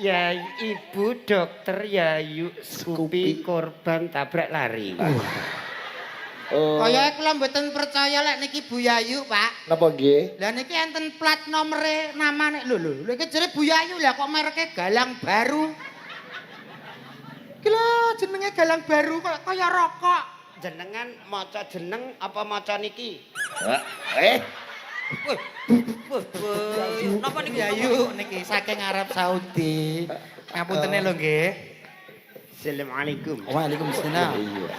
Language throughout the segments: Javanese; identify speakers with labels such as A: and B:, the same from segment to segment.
A: Ya ibu dokter Yayu Skupi korban tabrak lari.
B: Oh.
C: Kaya kula mboten percaya lek niki Bu Yayu, Pak.
B: Napa nggih?
C: Lah niki enten plat nomere namane lho iki jere Bu Yayu lah kok mereke Galang Baru. Iki lho jenenge Galang Baru kok kaya rokok.
A: Jenengan maca jeneng apa maca niki?
C: Napa niku Yayu niki saking Arab Saudi. Ngapuntene lho nggih.
A: Assalamualaikum.
C: Waalaikumsalam.
B: Iya.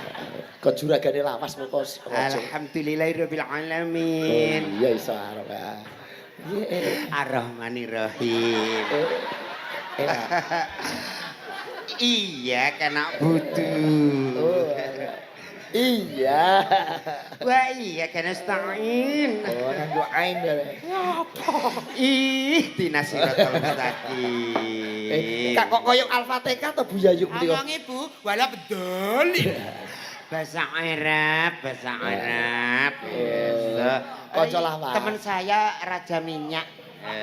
B: Kok juragane lawas moko.
A: Alhamdulillahirabbil alamin.
B: Iya iso arep.
A: Ar-Rahmanir-Rahim. Iya kena butuh.
B: Oh. Iya.
A: Wah iya kena stain.
B: Oh, nganggo ain ya.
A: Ih, dinasiratul mustaqim.
B: Kak kok koyo Al-Fatihah to Bu Yayu menika?
C: Ngomong Ibu, wala bedol.
A: Bahasa Arab, bahasa Arab.
B: Kaca lawas.
A: Teman saya Raja Minyak.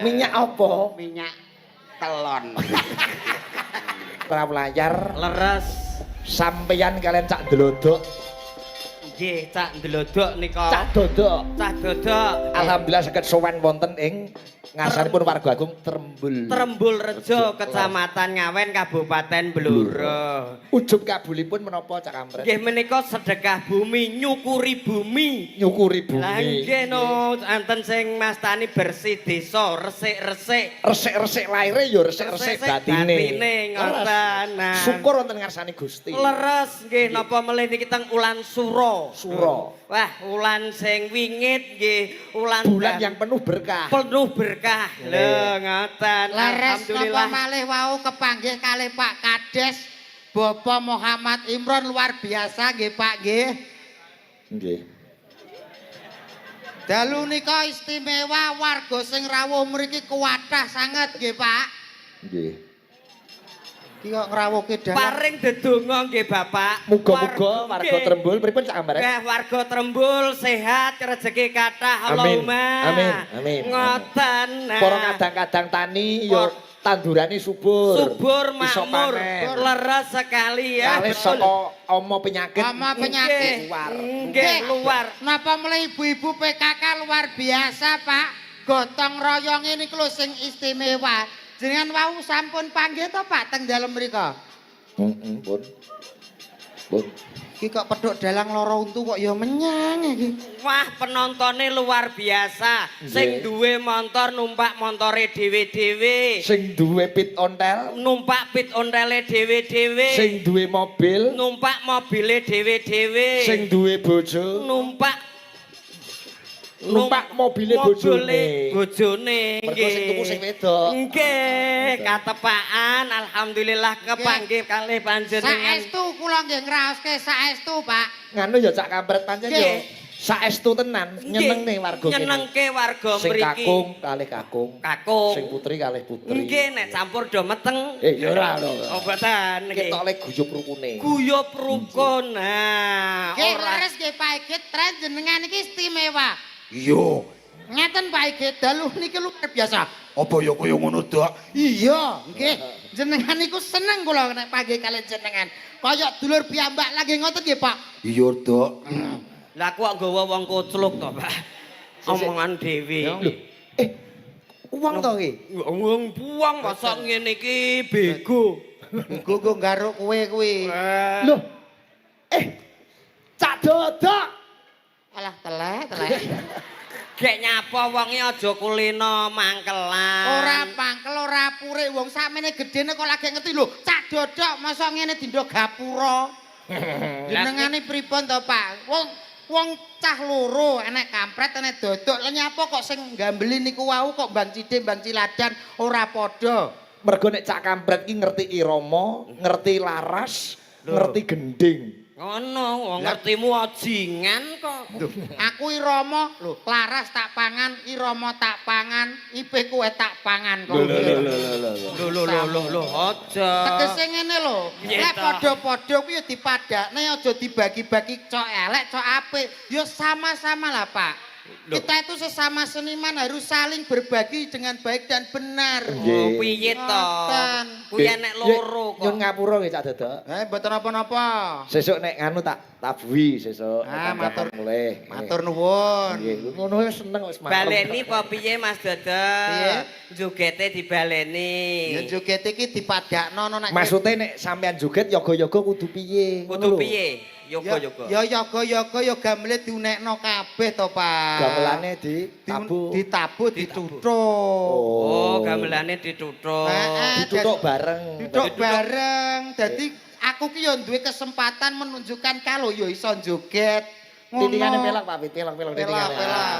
B: Minyak apa?
A: Minyak telon.
B: Para pelayar
A: Leres.
B: sampeyan kalian cak delodok.
A: Nggih, cak ndelodok nika.
B: Cak dodok.
A: Cak dodok.
B: Alhamdulillah saged sowan wonten ing ngarsanipun warga agung Trembul.
A: Trembul Rejo, Kecamatan Ngawen, Kabupaten Blora.
B: Ujug kabulipun menapa Cak Kampret?
A: Nggih menika sedekah bumi, nyukuri bumi.
B: Nyukuri
A: Lah
B: bumi.
A: nggih no, enten sing mastani bersih desa, resik-resik.
B: Resik-resik laire ya resik-resik batine.
A: Batine ngoten. Nah.
B: Syukur wonten ngarsane Gusti.
A: Leres nggih napa melih niki teng ulan sura.
B: Sura.
A: Wah, ulan sing wingit nggih, ulan
B: Bulan yang penuh berkah.
A: penuh berkah. Lho ngoten.
C: Leres napa
A: Alhamdulillah.
C: malih wau kepanggih kalih Pak Kades Bapak Muhammad Imron luar biasa nggih Pak nggih.
B: Nggih.
C: Dalu nika istimewa warga sing rawuh mriki kuwathah sanget nggih Pak.
B: Nggih.
C: Iki kok ngrawuhke dalan.
A: Paring dedonga nggih Bapak.
B: Muga-muga warga
A: Nggih.
B: Trembul pripun Cak Kampret?
A: Nggih, warga Trembul sehat, rezeki kathah.
B: Amin.
A: Allahumma.
B: Amin. Amin.
A: Ngoten. Nah.
B: Para kadang-kadang tani ya tandurane subur.
A: Subur
B: Iso
A: makmur,
B: panen.
A: leres sekali ya.
B: Kalih saka ama penyakit.
C: Ama penyakit.
B: Luar.
A: Nggih, luar.
C: Napa mulai ibu-ibu PKK luar biasa Pak. Gotong royong ini lho sing istimewa. Jenengan wau sampun panggih to Pak teng dalem mriku.
B: Pun. Pun.
C: Iki kok pedhok dalang loro untu kok ya menyang iki.
A: Wah, penontonnya luar biasa. Sing duwe motor numpak motore dhewe-dhewe.
B: Sing duwe pit ontel,
A: Numpak pit ontele dhewe-dhewe.
B: sing duwe mobil,
A: Numpak mobile dhewe-dhewe.
B: sing duwe bojo,
A: numpak
B: mobile bojone.
A: Bojone
B: Mergo sing tuku sing wedok.
A: Nggih, katepaan alhamdulillah kepanggih kalih panjenengan.
C: Saestu kula nggih ngraoske saestu Pak.
B: Nganu ya Cak Kampret pancen
A: Nggih.
B: ya saestu tenan nyenengne warga kene.
A: Nyenengke warga
B: Sing
A: mriki.
B: kakung kalih kakung,
A: Kakung.
B: sing putri kalih putri.
A: Nggih, nek campur do meteng.
B: Ya ora lho.
A: Oh, boten nggih.
B: Ketok le guyub rukune.
A: Guyub rukun. Nah,
C: Nggih
A: ora.
C: leres nggih Pak Igit tren jenengan iki istimewa.
B: Iya.
C: Ngeten Pak Igit dalu niki luar biasa.
B: Apa ya kaya ngono, Dak?
C: Iya, nggih. Jenengan niku seneng kula nek panggih kalian jenengan. Kaya dulur piyambak lagi ngoten nggih Pak.
B: Iya, Dak.
A: Lah aku kok nggawa wong kucluk to, Pak. Omongan dhewe.
B: Lho, uang to iki?
A: Wong buang masa ngene iki bego.
C: Nggo garuk kowe kuwi.
B: Lho. Cak Dodok.
C: Alah telek.
A: Gek nyapa wonge aja kulino mangkelan.
C: Ora pangkel ora purik wong sakmene gedene kok lagi ngerti lho. Cak Dodok masa ngene dindo gapura. Jenengane pripun to Pak? Wong cah loro, enek Kampret, enek Dodok. Lah nyapa kok sing gambeli niku wau kok Bang Cidhe, Bang Ciladan ora padha.
B: Mergo nek Cak Kampret ki ngerti irama, ngerti laras, ngerti gending.
A: Ngono, wong ngertimu ajingan kok.
C: Aku irama lho, laras tak pangan, irama tak pangan, ipe kowe tak pangan kok.
A: Lho, aja.
C: Tegese ngene lho,
A: Piye
C: nek
A: ta?
C: padha-padha kuwi ya dipadakne aja dibagi-bagi cok elek, cok apik. Ya sama-sama lah, Pak. Kita itu sesama seniman harus saling berbagi dengan baik dan benar.
A: Oh, piye to?
C: Ngoten.
A: Kuwi enek loro kok.
B: Nyun ngapura nggih Cak Dodok.
C: Mboten apa-napa.
B: Sesuk nek nganu tak tabuhi sesuk.
C: Ah, matur
B: mulih.
C: Matur nuwun.
B: Nggih, ngono wis seneng wis mantep.
A: Baleni apa piye Mas Dodok?
C: Piye?
A: Jogete dibaleni.
C: Ya joget iki dipadakno nek
B: Maksude nek sampean joget yoga-yoga kudu piye?
A: Kudu piye? Yoga-yoga.
C: Ya yoga-yoga ya gamele diunekno kabeh to, Pak.
B: Gamelane ditabuh.
C: Ditabuh dituthuk.
A: Oh, gamelane dituthuk.
B: Dituthuk bareng.
C: Duduk bareng. Dadi aku ki ya duwe kesempatan menunjukkan kalau ya iso joget.
B: Titikane pelak Pak, pelak-pelak titikane.
C: Pelak,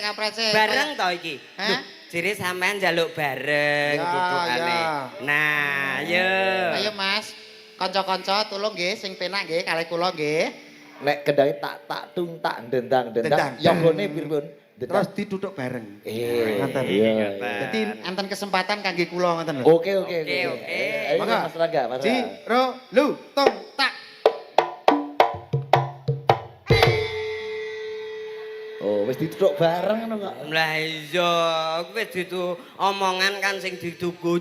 C: kaprece.
A: Bareng to iki?
C: Hah?
A: Jire sampean njaluk bareng
C: Ya,
A: dudukane.
C: ya.
A: Nah, ayo.
C: Ayo Mas, kanca-kanca tulung nggih sing penak nggih kalih kula nggih.
B: Nek kendake tak tung tak dendang.
C: Dendang.
B: Yogane pripun?
C: Terus diduduk bareng.
B: Ngoten.
A: Iya.
C: Dadi enten kesempatan kangge kula ngoten lho.
B: Oke.
A: Oke.
B: Ayo
C: Monggo.
B: Mas Rangga, Mas.
C: Ji, ro, lu, tong, tak.
B: Oh, wis dituthuk bareng ngono kok.
A: Lah iya, kuwi ditu omongan kan sing digugu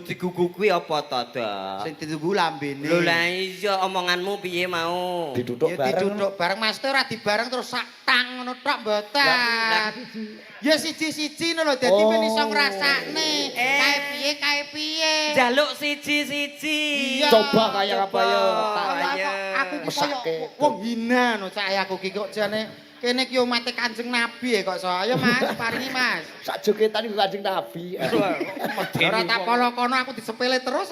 A: kuwi apa to, Dok?
C: Sing ditunggu lambene.
A: Lho lah iya omonganmu piye mau?
B: Dituthuk
C: Ya
B: bareng.
C: diduduk bareng Mas ora dibareng terus sak tang ngono tok mboten. Ya siji-siji ngono lho dadi
B: Oh.
C: ben iso ngrasakne. Kae piye.
A: Jaluk siji-siji.
C: Iya.
B: Coba kaya apa ya?
A: Tak
C: Ayo, aku ki koyo
B: Mesake.
C: wong hina no cak aku ki kok jane kene ki umate Kanjeng Nabi kok so. Ayo Mas, paringi Mas.
B: Sak jogetan iku Kanjeng Nabi.
C: Ora tak kono-kono aku disepele terus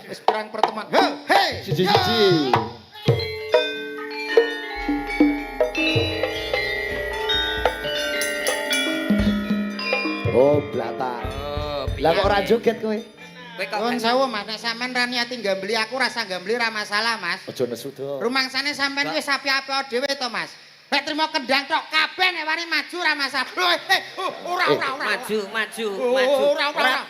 C: Wis perang pertemuan. Hei.
B: Siji-siji. Oh, blata.
A: Oh,
B: Lah kok ora joget kowe?
A: Kowe kok
C: Nuwun sewu Mas, nek sampean ra niati gambeli aku rasa gambeli ra masalah Mas.
B: Aja nesu to.
C: Rumangsane sampean wis api-api dhewe to Mas. Nek trimo kendang tok kabeh nek wani maju ra masalah. Ora.
A: maju.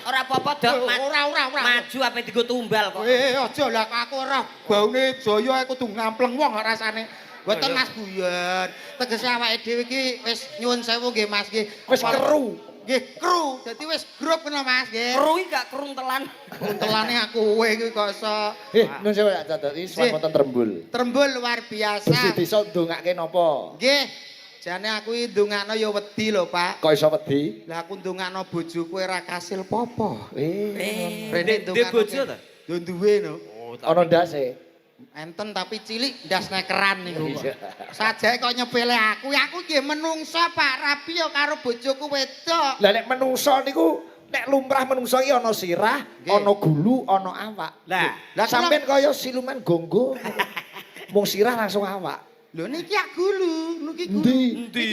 A: Ora apa-apa, Dok.
C: Ora.
A: Maju ape digo tumbal kok.
C: Aja lah aku ora baune Jaya kudu ngampleng wong rasane. Mboten Mas Guyon. Tegese awake dhewe iki wis nyuwun sewu nggih Mas nggih.
B: Wis keru.
C: Nggih kru. Dadi wis grup ngono Mas nggih.
A: Keru iki gak keruntelan.
C: Untelane aku kowe iki kok iso
B: Nun sewu ya Cak, iki swanten trembul.
C: trembul luar biasa.
B: Gusti desa ndongake napa?
C: Nggih. Jane aku iki ndongakno ya wedi lho, Pak.
B: Kok iso wedi?
C: Lah aku ndongakno bojoku ora kasil popo.
A: Rene bojo to?
C: Yo duwe no.
B: Ana ndase.
C: Enten tapi cilik ndas nekeran niku. Sajake kok nyepele aku. Aku nggih menungso Pak Rabi ya karo bojoku wedok.
B: Lah nek menungso niku nek lumrah menungso iki ana sirah, ana gulu, ana awak.
A: Lah,
B: Sampeyan kaya siluman gonggo. Mung sirah langsung awak.
C: lho niki ak gulu, niki gulu.
B: Endi?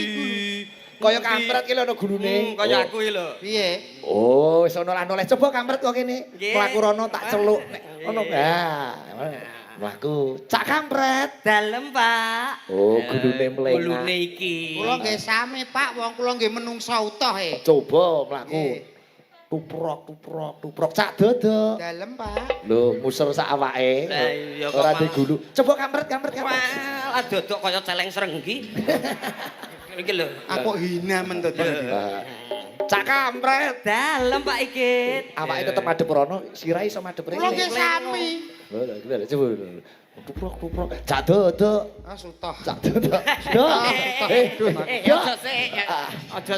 B: Kaya kampret ki lho ana gulune.
A: kaya aku iki lho.
C: Piye?
B: Oh, wis ana lan oleh coba kampret kok kene.
A: Nggih.
B: Mlaku rono tak celuk nek ono. Mlaku. Cak kampret.
A: Dalem, Pak.
B: Oh, gulune mlengak.
A: Gulune iki.
C: Kula nggih sami Pak, wong kula nggih menungso utuh
B: Coba mlaku.
C: Nggih.
B: Tuprok. Cak dodok.
C: Dalem Pak.
B: Lho, musur sak awake.
A: Lah iya kok
B: Ora
A: malah-
B: digulu. Coba kampret.
A: Wah, dodok kaya celeng serenggi. Iki lho.
C: Aku hina men to.
B: Cak kampret.
A: Dalem, Pak Ikit.
B: Awake tetep madhep rono, sirah iso madhep rene.
C: Kula nggih sami.
B: Lho, coba. Tuprok. Cak dodok.
C: Ah sutoh.
B: Cak dodok. Dok.
A: Aja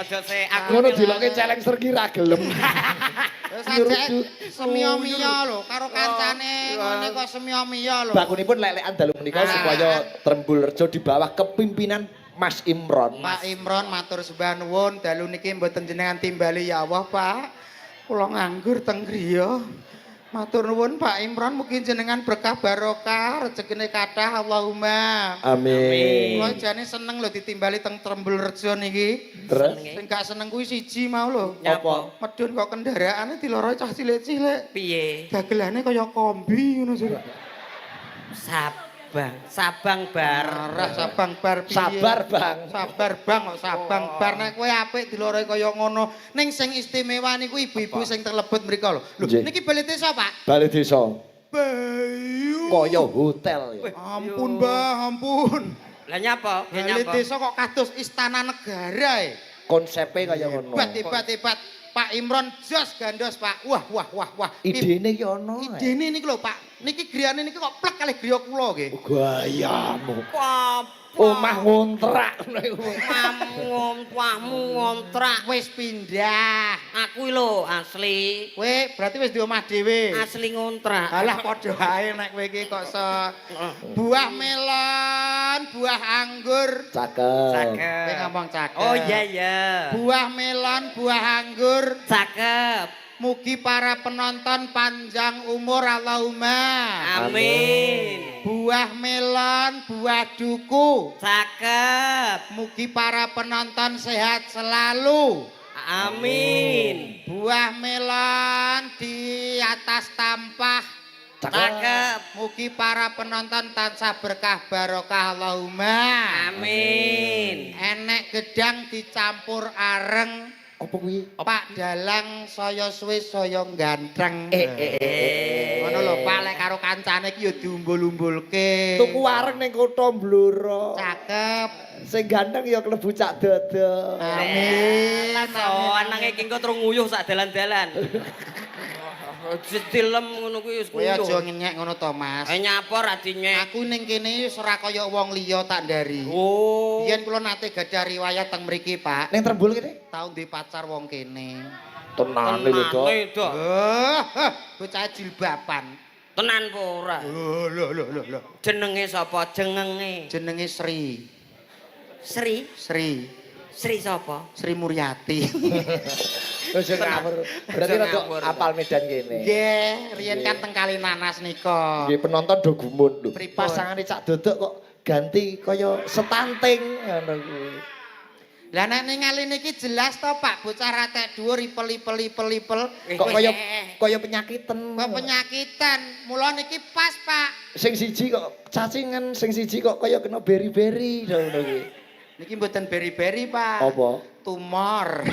A: sik. Aku
B: Ngono
A: iki
B: diloke celeng sergi ra gelem.
C: Terus sajake semio-mio lho karo kancane ngene kok semio-mio lho.
B: Bakunipun lelekan dalu menika supaya Trembul Rejo di bawah kepimpinan Mas Imron.
C: Pak Imron matur sembah nuwun dalu niki mboten jenengan timbali ya Allah, Pak. Kula nganggur teng griya. Matur nuwun Pak Imron mugi jenengan berkah barokah, rezekine kathah Allahumma.
B: Amin.
C: Kula jane seneng lho ditimbali teng Trembul Rejo niki.
B: Terus
C: Sing gak seneng kuwi siji mau lho.
B: apa?
C: Medun kok kendaraane diloro cah cilik-cilik.
A: piye?
C: Dagelane kaya kombi ngono sih.
A: Sabang bar.
C: Arah Sabang bar piye?
B: Sabar, Bang.
C: Sabar Bang kok Sabang bar nek kowe apik diloroe kaya ngono. Ning sing istimewa niku ibu-ibu sing terlebet mriku lho. Lho
B: Nggih.
C: niki bali desa, Pak.
B: Bali desa.
C: Bayu.
B: Kaya hotel ya.
C: Ampun, Mbah, ampun.
A: Lah nyapa?
C: Bali desa kok kados istana negara e.
B: Konsepnya kaya ngono.
C: Hebat. Pak Imron jos gandos, Pak. Wah.
B: Idene ki ono.
C: Idene niki lho, Pak. Niki griyane niki kok plek kalih griya kula nggih.
B: Gayamu.
A: Apa?
B: Omah ngontrak.
A: Omahmu ngontrak.
C: Wis pindah.
A: Aku lho asli.
C: Kowe berarti wis di omah dhewe.
A: Asli ngontrak.
C: Alah padha ae nek kowe iki kok buah melon, buah anggur.
B: Cakep.
C: Kowe ngomong cakep.
A: Oh iya.
C: Buah melon, buah anggur.
A: Cakep.
C: Mugi para penonton panjang umur Allahumma.
A: Amin.
C: Buah melon, buah duku.
A: Cakep.
C: Mugi para penonton sehat selalu.
A: Amin.
C: Buah melon di atas tampah.
A: Cakep.
C: Mugi para penonton tansah berkah barokah Allahumma.
A: Amin.
C: Enek gedang dicampur areng.
B: Apa kuwi?
C: Pak Dalang saya suwe saya ganteng.
B: Ngono
C: Ngono lho, Pak lek karo kancane iki ya diumbul-umbulke.
B: Tuku wareng ning kutha Blora.
C: Cakep.
B: Sing ganteng ya klebu cak dodo.
C: Amin.
A: Oh, anake iki engko terus nguyuh sak dalan-dalan. Dilem ngono kuwi wis
C: Kowe
A: nguyuh.
C: aja ngenyek ngono to, Mas.
A: Nyapor adinya.
C: Aku ning kene wis ora kaya wong liya tak ndari.
A: Oh.
C: Biyen kula nate gadah riwayat teng mriki, Pak.
B: Ning Trembul kene.
C: Tau duwe pacar wong kene.
B: Tenane lho, Dok.
A: Dok.
C: Bocah jilbaban.
A: Tenan apa ora?
C: Lho.
A: Jenenge sapa? Jengenge.
C: Jenenge Sri.
A: Sri. Sri sapa?
C: Sri Muryati.
B: Wis ngawur. Berarti rada apal medan kene.
C: Nggih, riyen kan teng Kalinanas nika.
B: Nggih penonton do gumun lho.
C: Pripun?
B: Pasangane cak dodok kok ganti kaya setanting ngono kuwi.
C: Lah nek ningali niki jelas to, Pak, bocah ratek dhuwur ipel.
B: Kok kaya penyakiten.
C: Kok penyakitan. Mula niki pas, Pak.
B: Sing siji kok cacingan, sing siji kok kaya kena beri-beri ngono kuwi.
C: Niki mboten beri-beri, Pak.
B: Apa?
C: Tumor.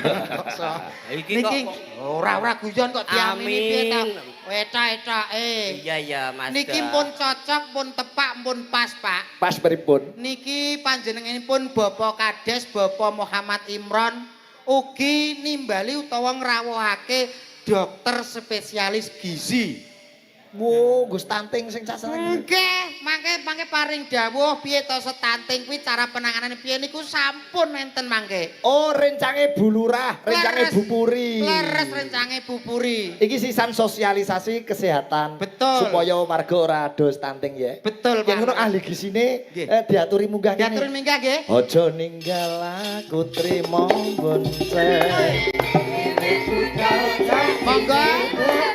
A: Iki
C: Niki ora guyon kok diamini piye ta?
A: Amin.
C: Eta-etake.
A: Iya Mas.
C: Niki pun cocok, pun tepak, pun pas, Pak.
B: Pas pripun?
C: Niki panjenenganipun Bapak Kades Bapak Muhammad Imron ugi nimbali utawa ngrawuhake dokter spesialis gizi.
B: Wo, nggo stunting sing cak seneng.
C: Nggih, mangke paring dawuh piye to stunting kuwi cara penanganane piye niku sampun enten mangke.
B: Oh, rencange Bu Lurah, rencange Bu Puri.
C: Leres rencange Bu Puri.
B: Iki sisan sosialisasi kesehatan.
C: Betul.
B: Supaya warga ora ado stunting ya.
C: Betul, Pak.
B: Yang ngono ahli gisine
C: Nggih.
B: diaturi munggah kene.
C: Diatur minggah nggih.
B: Aja ninggal aku trimo bonceng.
C: Monggo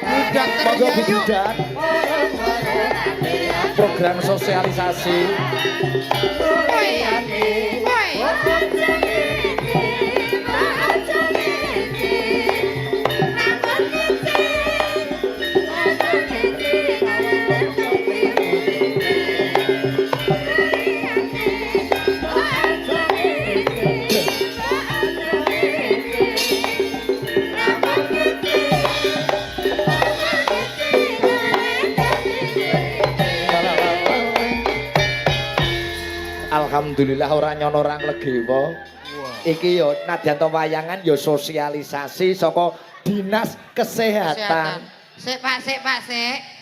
C: Bu Dokter
B: Monggo Bu
C: Yayu.
B: Bidan. Program sosialisasi.
C: Woi.
B: Alhamdulillah ora nyono ora nglegewa. Iki yo nadyan to wayangan yo sosialisasi saka Dinas Kesehatan.
C: Sik, Pak.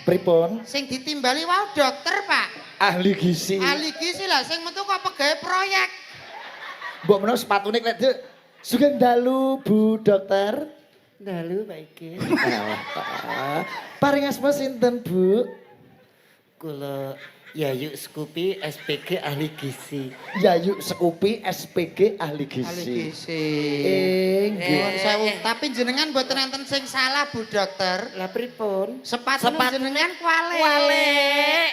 B: Pripun?
C: Sing ditimbali wau dokter, Pak.
B: Ahli gizi.
C: Ahli gizi lah sing metu kok pegawe proyek.
B: Mbok menawa sepatune lek Dek. Sugeng dalu Bu Dokter.
D: Dalu Pak Iki.
B: Paring asma sinten Bu?
D: Kula Yayu Skupi SPG ahli gizi.
B: Yayu Sekupi SPG ahli
C: Ahli
B: gizi.
C: gizi.
B: Nggih.
C: Nuwun sewu, tapi jenengan mboten enten sing salah Bu Dokter.
D: Lah pripun?
C: Sepatu jenengan kualik.
A: Kualik.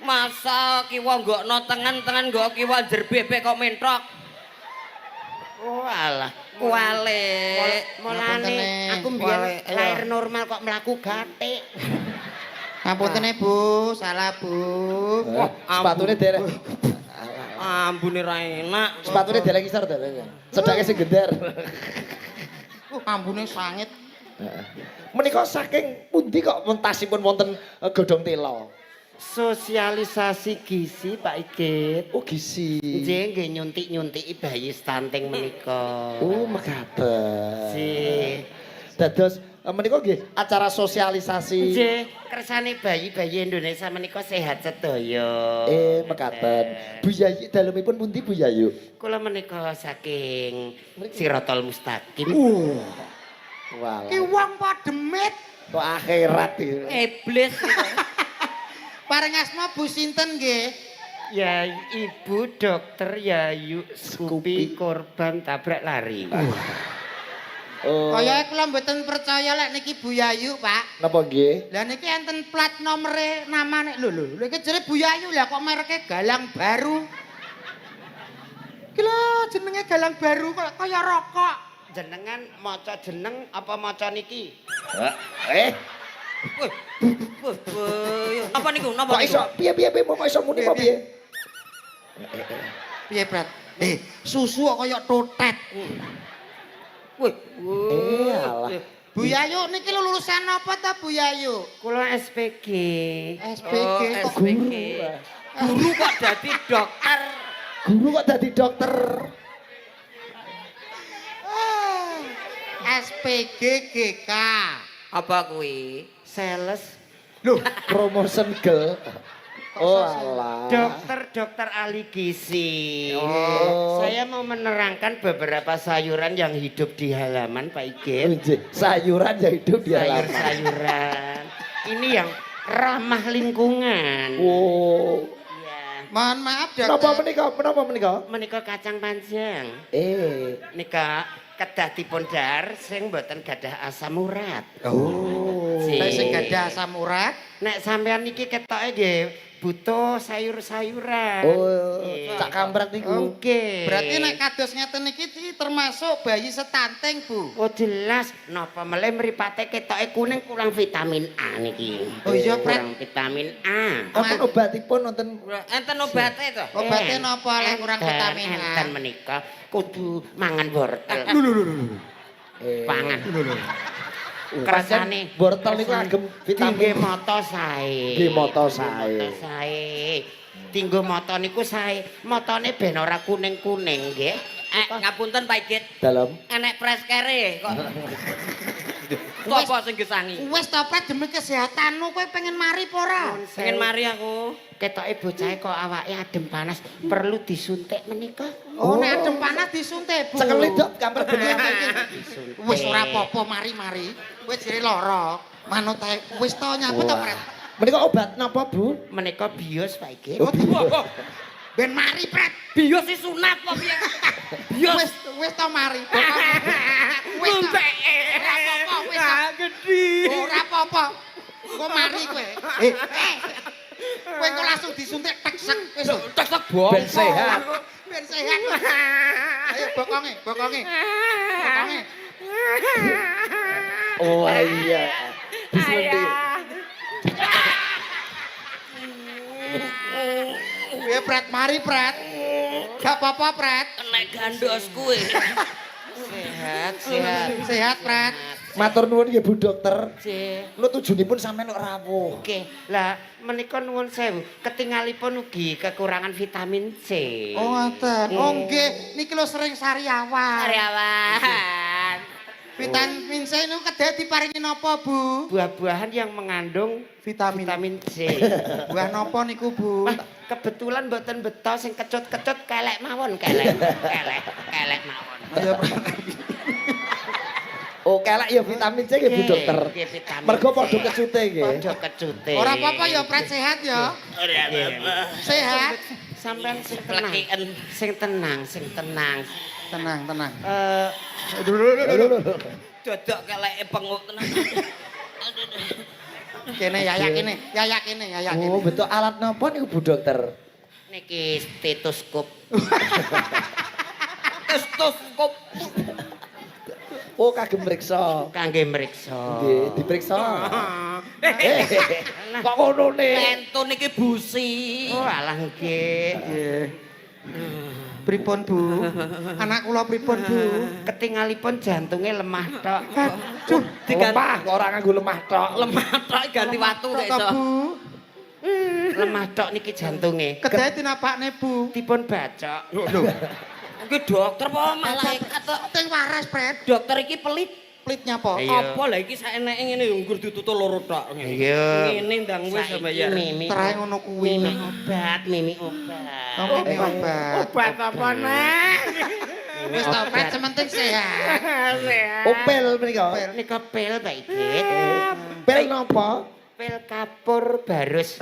A: Masa kiwa nggokno tengen nggok kiwa jer bebek kok mentok.
D: Oh alah.
A: Kualik.
D: Mulane aku mbiyen lahir normal kok mlaku gatik.
C: Ngapunten Bu, salah Bu.
B: Sepatune derek.
A: Ambune ra enak.
B: Sepatune derek isor to. Sedake sing gender.
C: Ambune sangit.
B: Menika saking pundi kok mentasipun wonten godhong tela?
D: Sosialisasi gizi Pak Igit.
B: Oh gizi.
D: Nggih nggih nyuntik-nyuntiki bayi stunting menika.
B: Oh mekaten.
D: Si.
B: Dados menika nggih acara sosialisasi.
D: Nggih, kersane bayi-bayi Indonesia menika sehat sedaya.
B: Mekaten. Bu Yayu dalemipun pundi Bu Yayu?
D: Kula menika saking Sirotol Mustaqim.
B: Walah.
C: Ki wong padha demit.
B: Kok akhirat iki.
A: Iblis.
C: Paring asma Bu sinten nggih?
D: Ya Ibu Dokter Yayu Skupi korban tabrak lari.
B: Oh.
C: Kaya kula mboten percaya lek niki Bu Yayu, Pak.
B: Napa nggih?
C: Lah niki enten plat nomere namane lho iki jere Bu Yayu lah kok mereke Galang Baru. Iki lho jenenge Galang Baru kok kaya rokok.
D: Jenengan maca jeneng apa maca niki?
A: Apa niku? Napa
B: Kok
A: niku?
B: iso piye kok iso muni kok piye?
C: Piye, Prat? Susu kok kaya totet.
A: Wih.
B: Alah.
C: Bu Yayu niki lho lulusan apa ta Bu Yayu?
D: Kula SPG.
C: SPG kok
A: SPG. Guru kok dadi dokter.
B: Guru kok dadi dokter?
C: SPG GK.
A: Apa kuwi?
D: Sales
B: Loh, promotion girl. Oh alah.
D: dokter ahli gizi.
B: Oh.
D: Saya mau menerangkan beberapa sayuran yang hidup di halaman Pak Igit.
B: Nggih, sayuran ya hidup di halaman.
D: Sayur-sayuran. Ini yang ramah lingkungan.
B: Oh.
D: Iya.
C: Mohon maaf
B: Menapa
C: dokter.
B: menika?
D: Menika kacang panjang. Nika kedah dipun dar sing mboten gadah asam urat.
B: Oh.
C: Nek sing gadah asam urat,
D: Nek sampean niki ketoke nggih butuh sayur-sayuran.
B: Oh,
D: Nggih.
B: cak kampret niku.
D: Oke.
C: berarti nek kados ngeten iki termasuk bayi stunting, Bu.
D: Oh jelas, napa meleh mripate ketoke kuning kurang vitamin A niki.
C: Oh iya, Pret.
D: Kurang vitamin A.
B: Ampun obatipun wonten
A: Enten obate to?
C: Obatnya napa lek kurang vitamin A?
D: Enten menika kudu mangan wortel. Pangan. Kersane
B: wortel niku agem
D: tinggi
B: vitamin.
D: mata sae.
B: Nggih mata sae.
D: Mata sae. Tinggo mata niku sae. Matane ben ora kuning-kuning nggih.
A: Ngapunten Pak Igit.
B: Dalem.
A: Enek preskere kok. Apa sing gesangi?
C: Wis to Pret demi kesehatanmu kowe pengen mari apa ora?
A: Pengen mari aku.
D: Ketoke bocahe kok awake adem panas, perlu disuntik menika.
C: Oh, nek adem panas disuntik, Bu.
B: Cekeli dok kampret bener.
C: Wis ora apa-apa mari-mari. Kowe jere lara. Manut ae. Wis to nyambut to Pret.
B: Menika obat napa, Bu?
D: Menika bios Pak Igit.
B: Oh,
C: Ben mari Pret.
A: Bios si sunat apa piye? Bios.
C: Wis to mari. Wis to.
A: Entek.
C: Ora apa-apa, wis to.
A: Gede.
C: Ora apa-apa. Kok mari kowe? Kowe kok langsung disuntik teksek wis.
A: Tesek bong.
B: Ben sehat.
C: Ben sehat. Ayo bokonge, bokonge. Bokonge.
B: Oh iya. Disuntik.
C: Ya Pret, mari Pret. Gak apa-apa Pret.
A: Nek gandos kuwe.
D: Sehat, sehat.
C: Sehat Pret.
B: Matur nuwun nggih Bu Dokter.
D: Nggih.
B: Lu tujuanipun sampean kok rawuh.
D: Oke, lah menika nuwun sewu, ketingalipun ugi kekurangan vitamin C.
C: Oh ngoten. Oh nggih, niki lho sering sariawan.
A: Karyawan.
C: Vitamin C niku kedhe diparingi napa, Bu?
D: Buah-buahan yang mengandung vitamin C.
C: Buah napa niku, Bu?
D: Wah, kebetulan mboten beto sing kecut-kecut kelek mawon, kelek mawon.
C: Ayo Pret.
B: Oh, kelek ya vitamin C nggih Bu Dokter.
D: Nggih, vitamin
B: Mergo
D: C.
B: padha kecute nggih.
D: Padha kecute.
C: Ora apa-apa ya Pret, sehat ya. Sehat.
D: Sampeyan sing tenang.
A: Plekiken.
D: Sing tenang, sing tenang.
C: Tenang, tenang.
A: Dodok keleke penguk tenan.
C: Kene yayak kene, yayak kene, yayak kene.
B: Oh, betul alat napa niku Bu Dokter?
D: Niki stetoskop.
A: Stetoskop.
B: Oh, kagem mriksa.
D: Kangge mriksa.
B: Nggih, diperiksa. Kok ngono ne?
A: Tentu niki busi.
D: Oh, alah nggih.
C: Pripun, Bu? Anak kula pripun, Bu?
D: Ketingalipun jantunge lemah tok.
C: Aduh,
B: Lemah, kok ora nganggo lemah tok.
A: Lemah tok ganti watu
C: kok
A: nek iso.
C: Bu?
D: Lemah tok niki jantunge.
C: Kedae tinapakne Bu.
D: Dipun bacok.
C: Lho.
A: Iki dokter apa malaikat to?
C: Ting waras, Pret.
A: Dokter iki pelit.
C: Plitnya apa?
D: Iya.
A: Apa lah iki saeneke ngene yo nggur ditutul loro tok.
D: Iya.
A: Ngene ndang wis sampe ya.
D: Mimi.
C: Terahe ngono kuwi.
D: Mimi obat.
C: Oh, ini obat.
A: Obat apa neh?
C: Wis ta, Pret, sementing sehat.
B: Opel menika.
D: Nika pil Pak Igit.
B: Pel napa?
D: Pil kapur barus.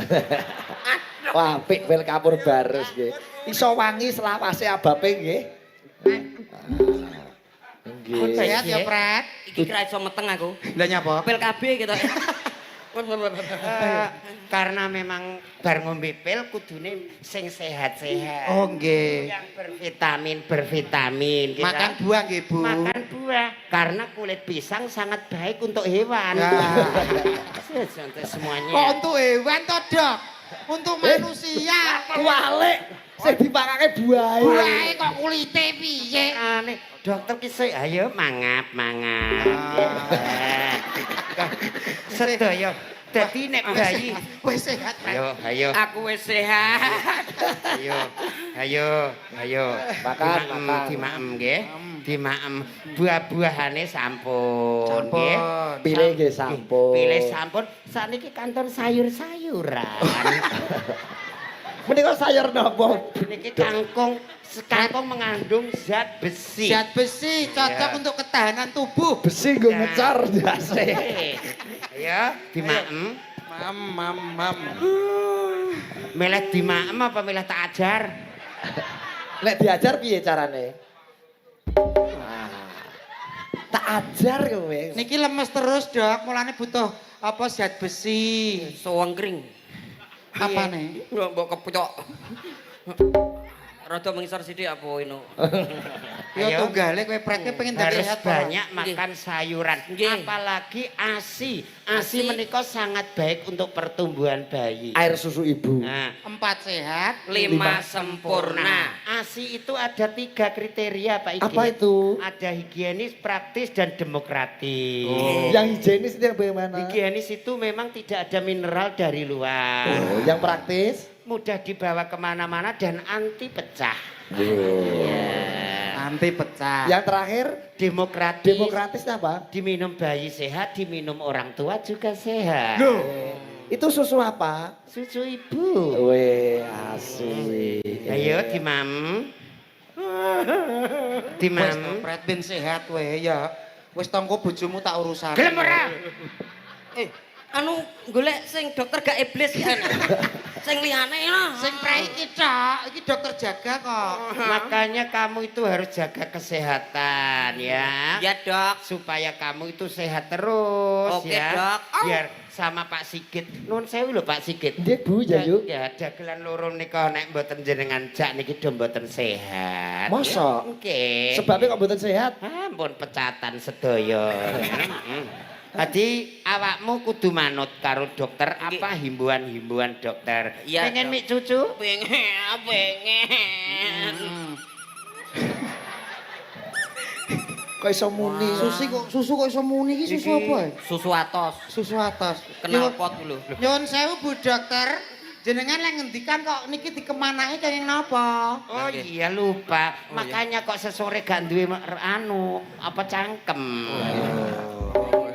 B: Wah, apik pel kapur barus nggih. Iso wangi selawase abape nggih. Nggih.
C: Sehat ya, Pret.
A: Iki kira iso meteng aku.
C: Lah nyapa?
A: Pil KB gitu.
D: Karena memang bar ngombe pil kudune sing sehat-sehat.
C: Oh, nggih.
D: Yang bervitamin. Kita
C: Makan buah nggih, Bu.
D: makan buah karena kulit pisang sangat baik untuk hewan. Santai semuanya.
C: Kok untuk hewan to, Dok? Untuk manusia.
B: Kualik sing dipakake buahe.
C: Buahe kok kulite piye?
D: Aneh, dokter kisah, ayo mangap. Sedaya, dadi nek bayi.
C: Wis sehat, Pret.
D: Ayo.
A: Aku wis sehat.
D: Ayo.
B: Makan.
D: Dimaem nggih. Dimaem. Buah-buahane sampun nggih.
B: Pilih nggih sampun.
D: Pilih sampun. Sakniki kantor sayur-sayuran.
B: Menika sayur napa?
D: Niki kangkung mengandung zat besi.
C: Zat besi cocok
D: Iya.
C: untuk ketahanan tubuh.
B: Besi nggo ngecor ndase.
D: Ayo, dimaem.
C: Mam.
D: Milih dimaem apa milih tak ajar?
B: Lek diajar piye carane? Tak ajar kowe.
C: Niki lemes terus, Dok. Mulane butuh apa zat besi.
A: Sewengkring.
C: Apane?
A: Mbok kepucok. Rada mengisor sithik apa ino.
C: Ya
D: Ayo.
C: tunggale kowe Pret pengen dadi
D: Harus
C: sehat.
D: banyak makan sayuran.
A: Nggih.
D: Apalagi ASI.
A: ASI.
D: ASI menika sangat baik untuk pertumbuhan bayi.
B: Air susu ibu.
D: Nah,
C: 4 sehat.
A: 5 sempurna.
D: ASI itu ada 3 kriteria Pak Igit.
B: Apa itu?
D: Ada higienis, praktis, dan demokratis.
B: Yang higienis itu yang bagaimana?
D: Higienis itu memang tidak ada mineral dari luar.
B: Oh, yang praktis?
D: Mudah dibawa kemana-mana dan anti pecah.
C: Nanti pecah.
B: Yang terakhir
D: Demokratis.
B: demokratis apa?
D: Diminum bayi sehat, diminum orang tua juga sehat.
B: Itu susu apa?
D: Susu ibu.
B: Weh, asik.
D: Ayo dimam.
C: Wis
D: Dimam.
C: Pret ben sehat kowe ya. Wis tongko bojomu tak urusan.
D: Gelem ora?
A: Anu golek sing dokter gak iblis ki ana. Sing liyane no.
C: Sing prei iki, Cok. Iki dokter jaga kok.
D: Makanya kamu itu harus jaga kesehatan ya.
A: Ya, Dok.
D: Supaya kamu itu sehat terus
A: Oke,
D: ya.
A: Dok.
D: Biar sama Pak Sigit. Nuwun sewu lho Pak Sigit.
B: Nggih, Bu, ya yuk.
D: Ya, dagelan loro nika nek mboten jenengan jak niki do mboten sehat.
B: Masa?
D: Ya, nggih.
B: Sebabnya kok mboten sehat?
D: Ampun pecatan sedaya. Tadi awakmu kudu manut karo dokter apa himbauan-himbauan dokter.
A: Iya,
D: Pengen
A: Dok.
D: mik cucu?
A: Pengen.
B: Kok iso muni?
C: Susu kok iso muni iki susu apa? ya?
A: Susu atos.
C: Susu atas.
A: Kenal pot lho.
C: Nyuwun sewu Bu Dokter. Jenengan lek ngendikan kok niki dikemanahi kaya napa?
D: Oh
A: Oke.
D: iya lupa.
A: iya.
D: Makanya kok sesore gak duwe anu apa cangkem.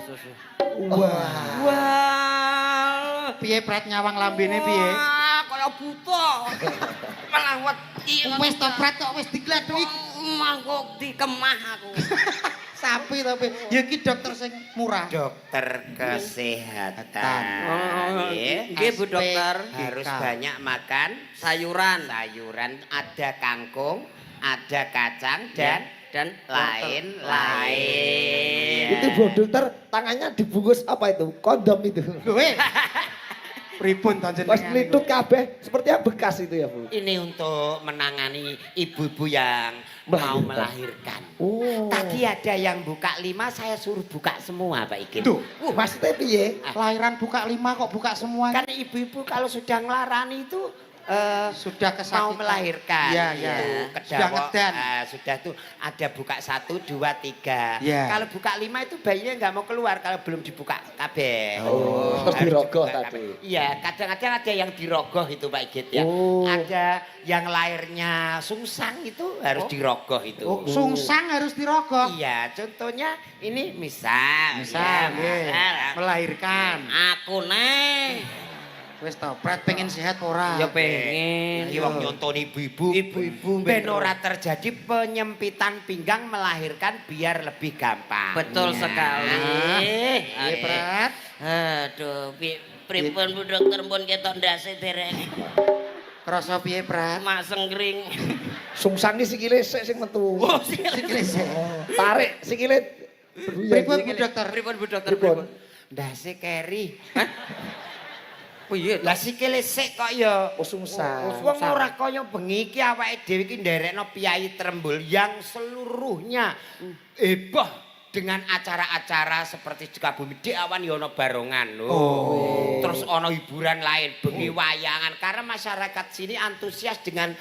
A: Susu.
B: Wah.
A: Wah.
C: Piye Pret nyawang lambene piye?
A: Wah, kaya buta. Malah wedi.
C: Wis to Pret kok wis digladhuki
A: Mangkok dikemah aku.
C: sapi tapi ya iki dokter sing murah.
D: Dokter kesehatan.
A: Oh,
D: Nggih.
A: nggih Bu Dokter.
D: Harus banyak makan
A: Sayuran
D: sayuran, ada kangkung, ada kacang dan lain-lain.
B: Itu Bu Dokter tangannya dibungkus apa itu? Kondom itu.
C: Lho pripun to
B: Pas
C: jenengan?
B: melidut kabeh sepertinya bekas itu ya, Bu.
D: Ini untuk menangani ibu-ibu yang mau melahirkan.
B: Oh.
D: Tadi ada yang buka 5, saya suruh buka semua Pak Igit.
C: Duh,
B: Maksudnya piye?
C: lahiran buka 5 kok buka semua.
D: Kan ibu-ibu kalau sudah ngelarani itu
C: Sudah kesakitan.
D: mau melahirkan.
C: Iya,
D: gitu.
C: iya.
D: Kedawok,
C: Sudah ngedan.
D: sudah tuh ada buka 1, 2, 3.
C: Iya.
D: Kalau buka 5 itu bayinya nggak mau keluar kalau belum dibuka kabeh.
B: Oh, terus
D: Harus
B: dirogoh
D: dibuka
B: tadi.
D: kabeh. Iya, kadang-kadang ada yang dirogoh itu Pak Igit ya.
B: Oh.
D: Ada yang lahirnya sungsang itu harus dirogoh itu.
C: Oh, sungsang harus dirogoh.
D: Iya, contohnya ini misal.
C: Misal, nggih, melahirkan.
A: Aku neh.
C: Wis to, Pret pengen sehat ora?
A: Ya pengen.
D: Iki wong nyontoni ibu-ibu.
A: Ibu-ibu
D: Ben ora terjadi penyempitan pinggang melahirkan biar lebih gampang.
A: Betul sekali.
C: Iya, Pret.
A: Aduh, pripun Bu Dokter pun ketok ndase dereng.
C: Krasa piye, Pret?
A: Mak senggring.
B: Sungsang iki sikile sik sing metu.
A: Oh, sikile.
C: Sikile sik.
B: Tarik sikile.
C: Pripun Bu Dokter?
A: Pripun Bu Dokter?
B: Pripun?
D: Ndase keri.
A: Oh iya,
D: Lah sikile sik kok ya.
B: Oh sungsang.
D: Wong ora kaya bengi iki awake dhewe iki nderekno piyai Trembul yang seluruhnya heboh dengan acara-acara seperti Sukabumi Dik Awan ya ana barongan lho. Terus ana hiburan lain, bengi wayangan karena masyarakat sini antusias dengan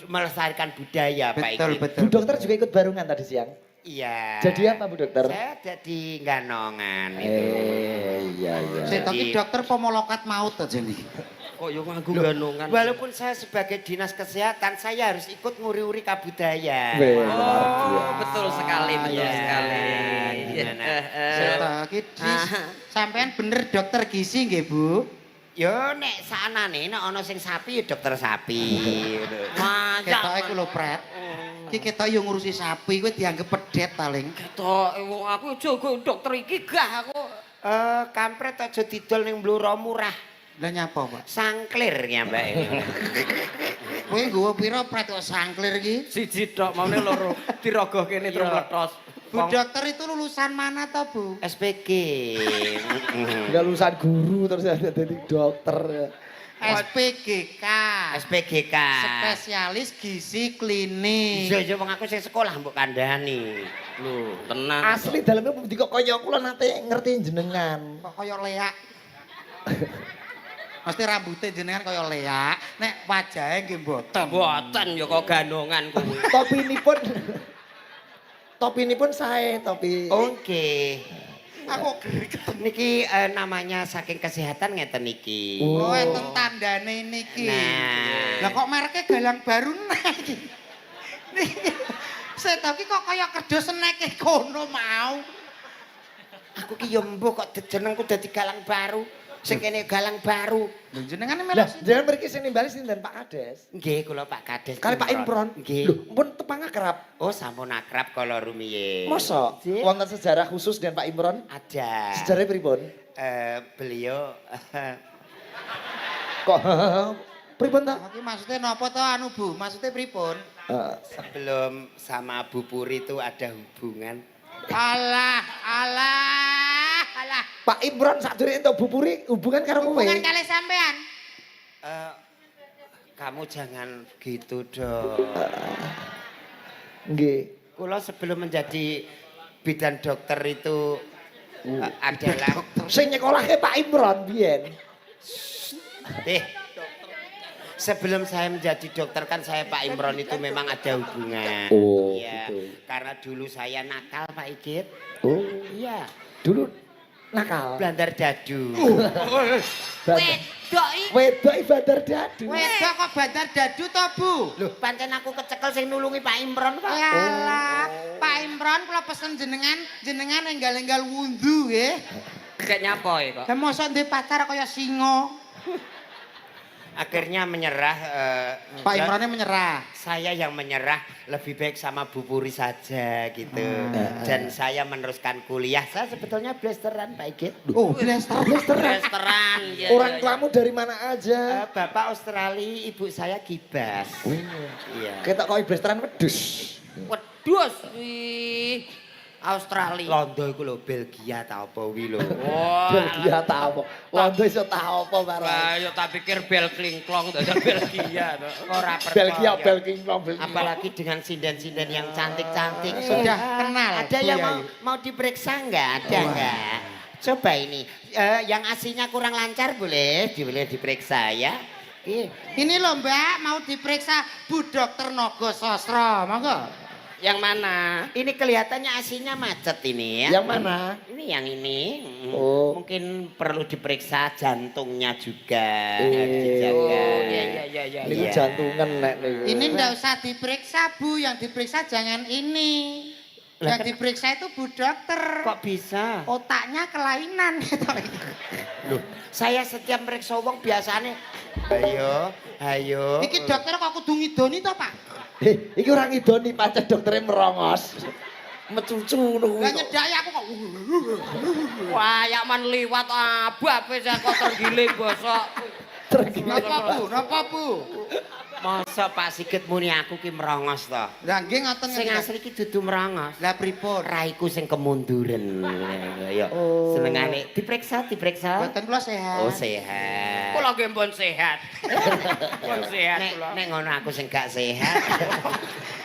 D: melestarikan budaya Pak
C: Betul,
D: Igit.
C: betul.
B: Bu dokter juga ikut barongan tadi siang.
D: Iya.
B: Jadi apa Bu dokter?
D: Saya jadi ganongan itu.
B: Iya iya.
C: Sik to ki dokter pomolokat maut aja nih.
A: kok yo nganggo ganongan.
D: Walaupun saya sebagai dinas kesehatan, saya harus ikut nguri-uri kabudaya.
B: Weh,
A: Oh,
B: luar biasa.
A: betul sekali, betul
D: Iya.
A: sekali.
D: Gimana?
C: Sik to ki sampean bener dokter gizi nggih, Bu?
D: Yo nek sanane nek ana sing sapi ya dokter sapi.
C: Ketoke ku lho, Pret. Ki ketok yo ngurusi sapi kuwi dianggep pedet paling.
A: Ketok wong aku jago dokter iki gah aku.
D: Kampret aja didol ning Blora murah.
C: Lah nyapa, Pak?
D: Sangklir ya, Mbak.
C: Kowe nggawa pira Pret kok sangklir iki?
A: Siji tok maune loro dirogoh kene terus letos.
C: Bu dokter itu lulusan mana toh, Bu?
D: SPG.
B: Enggak lulusan guru terus ada jadi dokter.
C: SPGK.
D: SPGK.
C: Spesialis gizi klinis.
D: Iya, iya wong aku sing sekolah mbok kandhani.
A: Lho, tenang.
B: Asli dalamnya bukti kok kaya kula nate ngerti jenengan.
C: Kok kaya leak. Mesti rambutnya jenengan kaya leak, nek wajahe nggih mboten.
A: Mboten ya kok ganongan kuwi.
B: Topi ini pun saya topi.
D: Oke.
C: Aku greget.
D: Niki namanya saking kesehatan ngeten niki.
C: Oh, enten tandane niki.
D: Nah.
C: Lah kok mereknya galang baru nek iki. Niki. Saya tahu kok kaya kerja seneke kono mau.
D: Aku ki yo mbuh kok jenengku dadi galang baru. Sing kene galang baru.
C: Lho jenengan
B: Lah,
C: melok
B: jangan mriki sing nimbali sinten Pak Kades.
D: Nggih, kula Pak Kades.
B: Kali Pak Imron.
D: Nggih.
B: Lho, pun tepang akrab.
D: Oh, sampun akrab kala rumiyin.
B: Mosok
D: Nggih.
B: wonten sejarah khusus dengan Pak Imron?
D: Ada.
B: Sejarahnya pripun?
D: Beliau
B: Kok pripun ta?
C: Iki maksudnya napa to anu Bu? Maksudnya pripun?
D: sebelum sama Bu Puri itu ada hubungan.
C: Alah.
B: Pak Imron sadurunge entuk Bu Puri hubungan karo kowe.
C: Hubungan kali sampean.
D: Kamu jangan gitu dong.
B: Nggih.
D: Kula sebelum menjadi bidan dokter itu adalah
B: Sing nyekolahke Pak Imron biyen.
D: sebelum saya menjadi dokter kan saya Pak Imron itu memang ada hubungan.
B: Oh,
D: Iya,
B: gitu.
D: karena dulu saya nakal Pak Igit.
B: Oh,
D: Iya,
B: dulu nakal.
D: blandar dadu.
A: Wedok iki
B: Wedok ibadar dadu.
C: Wedok kok bandar dadu to, Bu?
D: Loh, pancen aku kecekel sing nulungi Pak Imron kok.
C: Yalah, Pak Imron kula pesen jenengan enggal-enggal wundu nggih.
A: gak nyapoe kok.
C: Lah mosok ndek pacar kaya singa.
D: Akhirnya menyerah.
C: Pak Imronnya menyerah.
D: Saya yang menyerah lebih baik sama Bu Puri saja gitu. Dan saya meneruskan kuliah. Saya sebetulnya blasteran Pak Igit.
B: Oh,
C: Blaster.
A: Restoran. ya,
B: orang
A: ya, ya.
B: tuamu dari mana aja?
D: Bapak Australia, ibu saya Gibas. Iya.
B: Kita kok blasteran wedhus.
A: Wedhus kuwi Australia.
D: Londo iku lho Belgia ta apa wi lho.
A: Wah.
B: Belgia ta apa? Londo iso ta apa
A: Wah,
B: barang.
A: ya tak pikir bel klingklong dadak Belgia to.
D: Ora percaya.
B: Belgia, Belgia, Belgia.
D: Apalagi dengan sinden-sinden yang cantik-cantik.
C: Sudah kenal,
D: Ada
C: Bu
D: yang
C: Yai.
D: mau diperiksa enggak? Ada enggak? Coba ini. Yang asinya kurang lancar boleh diperiksa ya.
C: Ini loh Mbak, mau diperiksa Bu Dokter Nogo Sosro, monggo.
A: Yang mana?
D: Ini kelihatannya asinya macet ini ya.
B: Yang mana?
D: Ini yang ini.
B: Oh.
D: Mungkin perlu diperiksa jantungnya juga.
B: Oh.
D: Dijaga.
A: Iya.
B: Niku
D: Iya.
B: jantungan nek niku.
C: Ini ndak usah diperiksa Bu, yang diperiksa jangan ini. Yang diperiksa itu Bu Dokter.
D: Kok bisa?
C: Otaknya kelainan gitu.
D: Loh, saya setiap meriksa wong biasanya ayo.
C: Iki dokter kok kudu ngidoni to, Pak?
B: Iki ora ngidoni pancen doktere merongos. Mecucu ngono
C: Lah
B: kuwi.
C: nyedaki aku kok.
A: Wah, yak man liwat abah wis kok tergiling bosok.
C: Napa Bu?
D: Masa Pak Sigit muni aku ki merongos to?
C: Lah nggih ngoten
D: Sing
C: nggih.
D: asli ki dudu merongos.
C: Lah pripun?
D: Raiku sing kemunduran. Ya.
B: Oh.
D: Senengane diperiksa.
C: Mboten kula sehat.
D: Oh, sehat.
A: Kula nggih pun sehat. Pun sehat kula.
D: Nek ngono aku sing gak sehat.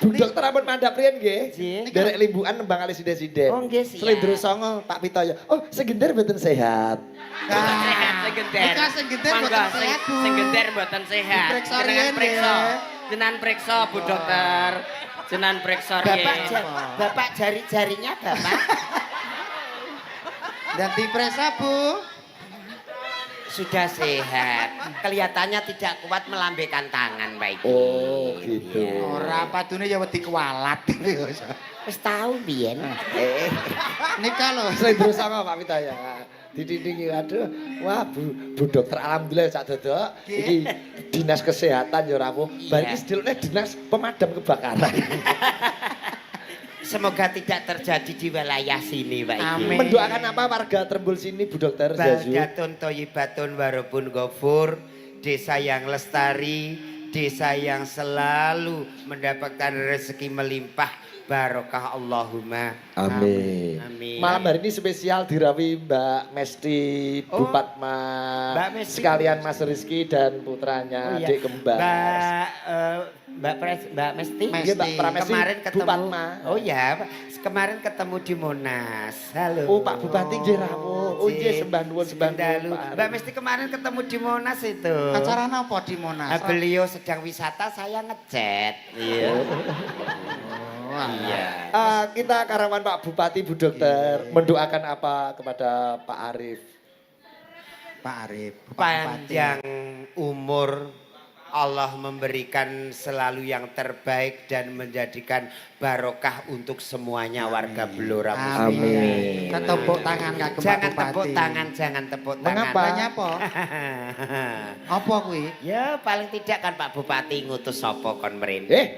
B: Bu dokter ampun mandhap riyen nggih.
D: Nggih.
B: Derek limbukan nembang kali sithik-sithik.
D: Oh, nggih, siap.
B: Slendro songo Pak Pitoyo. Oh, sing gender mboten sehat.
A: Mboten sehat sing gender.
C: Nika sing gender
A: Mangga,
C: mboten sehat, Bu.
A: Sing gender mboten sehat.
C: Diperiksa
A: Jenengan
C: riyen,
A: periksa.
C: ya.
A: Jenengan periksa Bu Dokter. Jenengan periksa riyen.
D: Bapak jari-jarinya Bapak
C: Dan diperiksa Bu.
D: sudah sehat. Kelihatannya tidak kuat melambaikan tangan, Pak Iki.
B: Oh, gitu.
C: Ora padune ya wedi kualat.
D: Wis tahu biyen.
C: Nika lho.
B: Slendro songo Pak Pitoyo. Didindingi aduh, wah Bu dokter alhamdulillah sak dodok iki dinas kesehatan ya ora apa. Bar iki sedelokne dinas pemadam kebakaran.
D: Semoga tidak terjadi di wilayah sini, Pak Iki.
C: Amin.
B: Mendoakan apa warga Trembul sini Bu dokter Zazu?
D: Baldatun Toyibatun Warupun Gofur, desa yang lestari, desa yang selalu mendapatkan rezeki melimpah, barokah Allahumma.
B: Amin.
D: Amin.
B: Malam hari ini spesial dirawi Mbak Mesti, Bu
D: Oh,
B: Padma,
D: Mbak Mesti.
B: sekalian Mas Rizky dan putranya Adik Kembar.
D: Mbak Mesti.
B: Iya, Mbak Pramesti,
D: Kemarin
B: Bu
D: ketemu.
B: Padma.
D: Oh ya, kemarin ketemu di Monas. Halo.
B: Oh, Pak Bupati nggih rawuh. Oh, nggih, sembah nuwun, sembah nuwun,
D: Dalu.
B: Pak Arif.
D: Mbak Mesti kemarin ketemu di Monas itu.
C: Acara napa di Monas?
D: Beliau sedang wisata, saya ngechat. Iya. Iya.
B: Kita karawan Pak Bupati, Bu Dokter, mendoakan apa kepada Pak Arif?
C: Pak Arif.
D: Panjang umur, Allah memberikan selalu yang terbaik dan menjadikan barokah untuk semuanya warga Blora Muslim.
B: Amin.
C: Kita tepuk tangan kagem Pak
D: Jangan
C: Bupati.
D: tepuk tangan, jangan tepuk tangan.
B: Mengapa?
C: Apa? Apa kuwi?
D: Ya paling tidak kan Pak Bupati ngutus sapa kon mrene.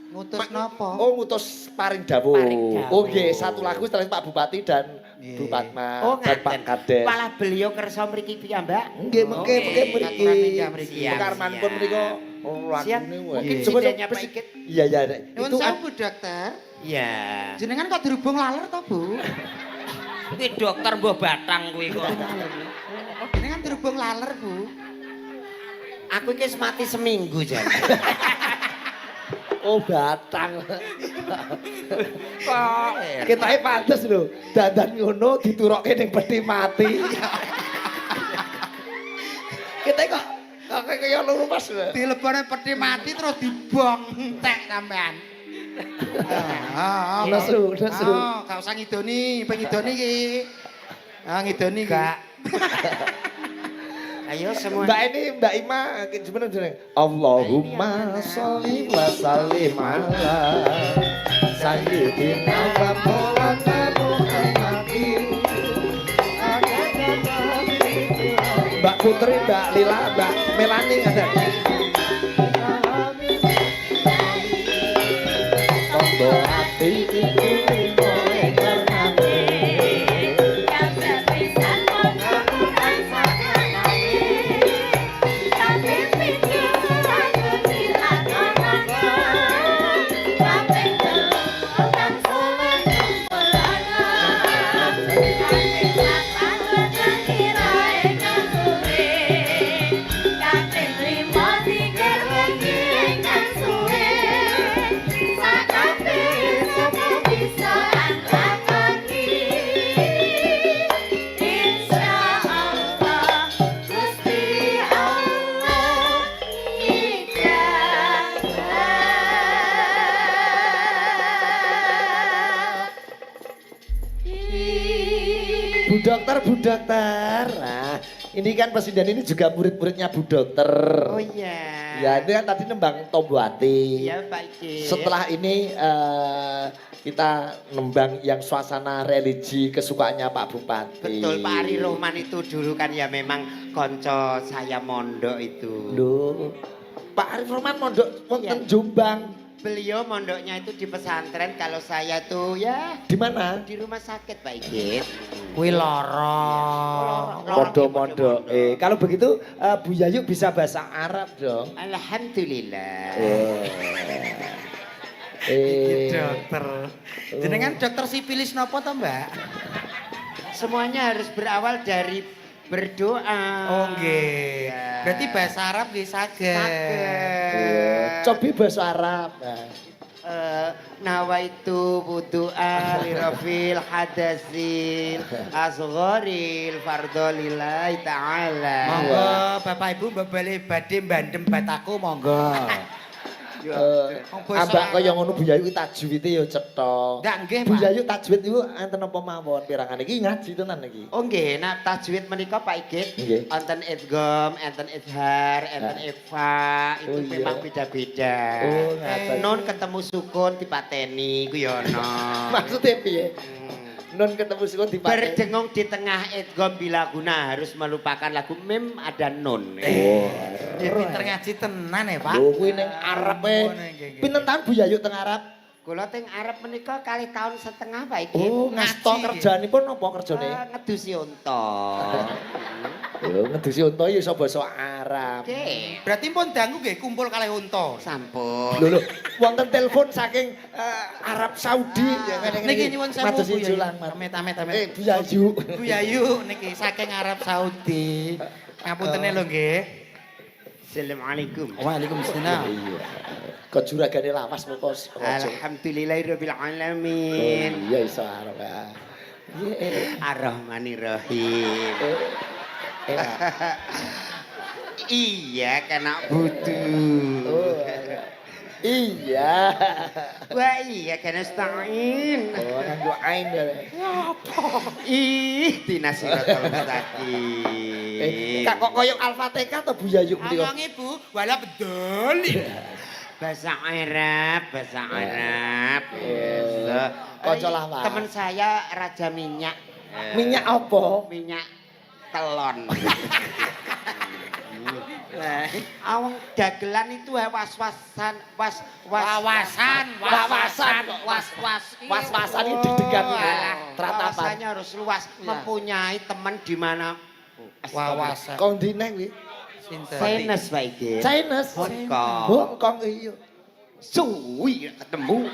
C: Ngutus napa?
B: Oh, ngutus paring dawuh.
D: Paring dawuh.
B: Oh, nggih, satu lagu setelah Pak Bupati dan Bu Padma
D: Oh
B: dan Pak
D: ngaten.
B: Kades.
D: Malah beliau kersa mriki piyambak.
B: Nggih, mengke mriki.
C: Aturan meja mriki.
D: Siap,
B: Pekarman
D: siap.
B: pun mriko. Oh,
D: Siap.
B: lagune wae.
D: Mungkin
B: Coba
D: sidanya
B: dong,
D: Pak Ikit.
B: Iya, iya. Nek.
C: Nuwun
B: Itu
C: sewu Bu Dokter.
D: Iya.
C: Jenengan kok dirubung laler to, Bu?
A: Kuwi dokter mbah batang kuwi kok.
C: Jenengan dirubung laler, Bu.
D: Aku iki wis mati seminggu jan.
B: oh, batang.
A: Kok
B: Ketake pantes lho. Dandan ngono diturokke ning peti mati. Kita kok kaya lupas lho.
C: Dilebone peti mati terus dibong entek sampean.
B: Nesu, nesu.
C: Oh, gak usah ngidoni, pengidoni iki. Ngidoni iki.
D: Enggak. Ayo semua.
B: Mbak ini Mbak Ima gimana jeneng? Allahumma sholli wa sallim ala sayyidina wa maulana Muhammadin. Mbak Putri, Mbak Lila, Mbak Melani ada. Tondo ati itu boleh bername.
E: Terima
B: Bu Dokter. Nah, ini kan Presiden ini juga murid-muridnya Bu Dokter.
D: Oh iya.
B: Ya, ini kan tadi nembang Tombuati.
D: Iya, Pak Ike.
B: Setelah ini kita nembang yang suasana religi kesukaannya Pak Bupati.
D: Betul, Pak Ari Rohman itu dulu kan ya memang konco saya mondok itu.
B: Loh, Pak Arif Rohman mondok wonten
D: Iya.
B: Jombang.
D: Beliau mondoknya itu di pesantren, kalau saya tuh ya
B: Di mana?
D: di rumah sakit Pak Ike.
C: Kuwi lara.
B: Mondok. Kalau begitu Bu Yayu bisa bahasa Arab dong.
D: Alhamdulillah.
C: Dokter. Jenengan dokter sipilis napa to, Mbak?
D: Semuanya harus berawal dari berdoa.
C: Oh nggih.
D: Ya.
C: Berarti bahasa Arab nggih saged.
D: Saged.
B: Cobi bahasa Arab. Nah.
D: Nawaitu wudu'a lirafil hadasil asgharil fardolillahi ta'ala.
C: Monggo Bapak Ibu mbebale badhe mbandem bataku monggo.
B: Ambak kaya ngono Bu Yayu tajwide ya cetha.
C: Nggak nggih,
B: Bu
C: Pak.
B: Yayu tajwid niku enten apa mawon pirangan iki ngaji tenan iki.
D: Oh nggih, nah tajwid menika Pak Igit,
B: Nggih.
D: enten idgham, enten idhar, enten ikhfa, itu
B: Oh, iya.
D: memang beda-beda.
B: Oh, ngaten.
D: Non ketemu sukun dipateni ku ya ono.
B: Maksudnya piye? Non ketemu sukun di
D: Berdengung di tengah idgham bila guna harus melupakan lagu mim ada nun.
C: Ya pinter ngaji tenan ya, Pak.
B: Lho kuwi ning Arab e.
C: Nggih.
B: Pinten taun Bu Yayu teng Arab?
D: Kula teng Arab menika kali tahun setengah Pak Igit.
B: Oh, ngasta
C: ngaji.
B: kerjanipun apa kerjane?
D: Ngedusi unta.
B: Lho ngedusi unta ya iso basa Arab.
D: Oke.
C: Berarti pun dangu nggih kumpul kalih unta.
D: Sampun.
B: Lho wonten telepon saking Arab Saudi ya ngene
C: Niki nyuwun sewu
B: Madosi
C: Bu Yayu.
B: julang.
C: Amit-amit.
B: Bu Yayu.
C: Bu Yayu niki saking Arab Saudi. Ngapuntene lho nggih.
D: Assalamualaikum.
C: Waalaikumsalam.
B: Iya. Kok juragane lawas moko.
D: Alhamdulillahirabbil
B: Oh,
D: alamin.
B: iya iso Arab. Iya.
D: Ar-Rahmanir-Rahim.
B: Eh,
D: Iya kena butuh.
B: Oh, iya.
D: Wah iya kena stain.
B: Oh, nganggo ain ya.
D: Ih, dinasiratul mustaqim.
B: Kak kok koyo Al-Fatihah to Bu Yayu menika?
C: Awange Bu, wala bedol.
D: Bahasa Arab, bahasa Arab. Biasa.
B: Kanca lawas.
D: Temen saya Raja Minyak.
B: Minyak apa?
D: Minyak telon. Awang dagelan itu was-wasan,
C: Wawasan.
B: Was-wasan ini deg-degan ya. Teratapan.
D: Wawasannya harus luas, mempunyai teman di mana.
C: Wawasan.
B: Kondine kuwi.
C: Sinten?
D: Saines Pak Ige.
B: Chinese.
D: Hong
B: Hong Kong iya.
D: Suwi ketemu.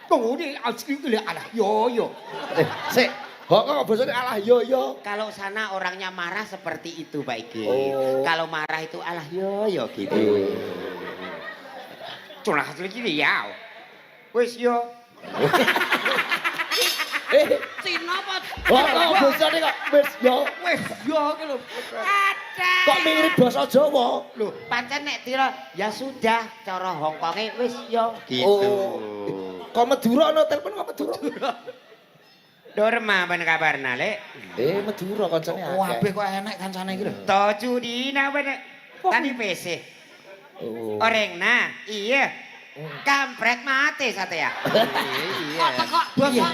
D: Tunggu nih, alah yo.
B: Sik, Hong Kong basane alah yo.
D: Kalau sana orangnya marah seperti itu Pak Ige.
B: Oh.
D: Kalau marah itu alah yo gitu. Cuma hasil gini ya. Wes yo. Cina apa?
B: Hong Kong basane kok wis yo.
D: Wes yo ki lho. Ada.
B: Kok mirip basa Jawa?
D: Loh, pancen nek tira ya sudah cara Hongkonge wis yo gitu.
B: Oh. Kok Madura ana telepon kok Madura?
D: Dorma ben kabarna, Lek?
B: Madura kancane akeh.
C: Kabeh kok enek kancane iki lho.
D: Toju dina ben tani PC.
B: Oh.
D: Orengna, iya. Kampret mati sate ya. Iya.
C: Kok basa